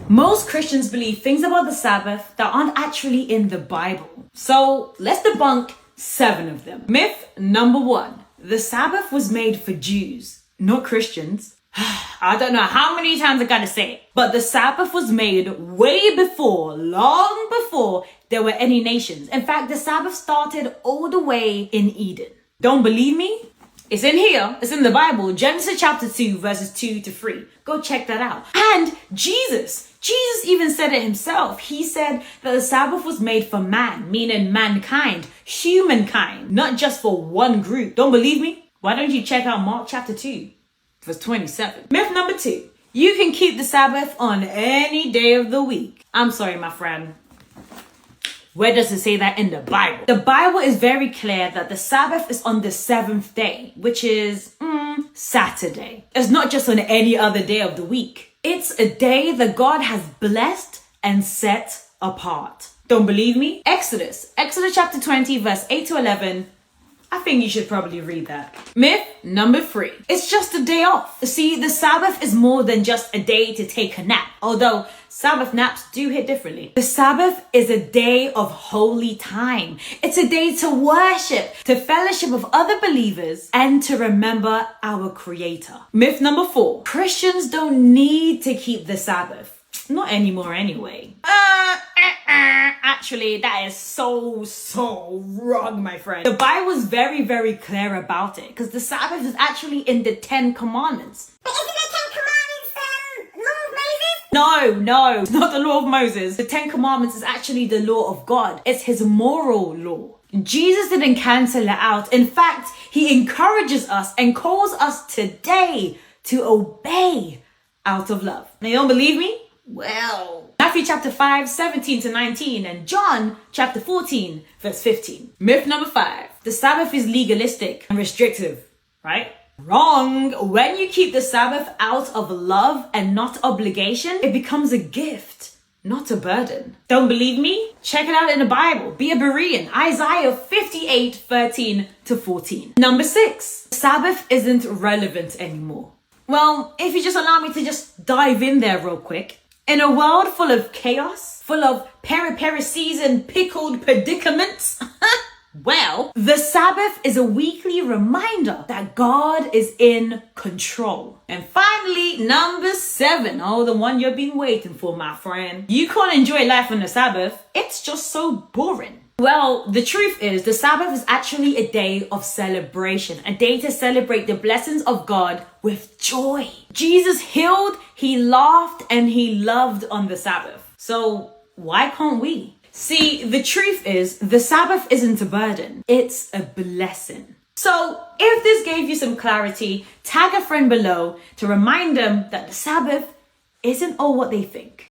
Most Christians believe things about the Sabbath that aren't actually in the Bible. So let's debunk 7 of them. Myth number 1. The Sabbath was made for Jews, not Christians. I don't know how many times I gotta say it, but the Sabbath was made way before, long before there were any nations. In fact, the Sabbath started all the way in Eden. Don't believe me? It's in here. It's in the Bible. Genesis chapter 2, verses 2 to 3. Go check that out. And Jesus even said it himself. He said that the Sabbath was made for man, meaning mankind, humankind, not just for one group. Don't believe me? Why don't you check out Mark chapter 2, verse 27. Myth number 2. You can keep the Sabbath on any day of the week. I'm sorry, my friend. Where does it say that in the Bible? The Bible is very clear that the Sabbath is on the 7th day, which is Saturday. It's not just on any other day of the week. It's a day that God has blessed and set apart. Don't believe me? Exodus chapter 20, verse 8 to 11. I think you should probably read that. Myth number 3. It's just a day off. See, the Sabbath is more than just a day to take a nap, although Sabbath naps do hit differently. The Sabbath is a day of holy time. It's a day to worship, to fellowship with other believers, and to remember our Creator. Myth number 4. Christians don't need to keep the Sabbath. Not anymore anyway. Actually, that is so wrong, my friend. The Bible is very clear about it, because the Sabbath is actually in the 10 Commandments. But isn't the 10 Commandments law of Moses? No, it's not the law of Moses. The 10 Commandments is actually the law of God. It's his moral law. Jesus didn't cancel it out. In fact, he encourages us and calls us today to obey out of love. Now, you don't believe me? Well, Matthew chapter 5, 17 to 19, and John chapter 14, verse 15. Myth number 5. The Sabbath is legalistic and restrictive, right? Wrong. When you keep the Sabbath out of love and not obligation, it becomes a gift, not a burden. Don't believe me? Check it out in the Bible. Be a Berean. Isaiah 58, 13 to 14. Number 6. Sabbath isn't relevant anymore. Well, if you just allow me to just dive in there real quick. In a world full of chaos, full of periperies and pickled predicaments, well, the Sabbath is a weekly reminder that God is in control. And finally, number 7. Oh, the one you've been waiting for, my friend. You can't enjoy life on the Sabbath. It's just so boring. Well, the truth is, the Sabbath is actually a day of celebration, a day to celebrate the blessings of God with joy. Jesus healed, he laughed, and he loved on the Sabbath. So why can't we? See, the truth is, the Sabbath isn't a burden, it's a blessing. So if this gave you some clarity, tag a friend below to remind them that the Sabbath isn't all what they think.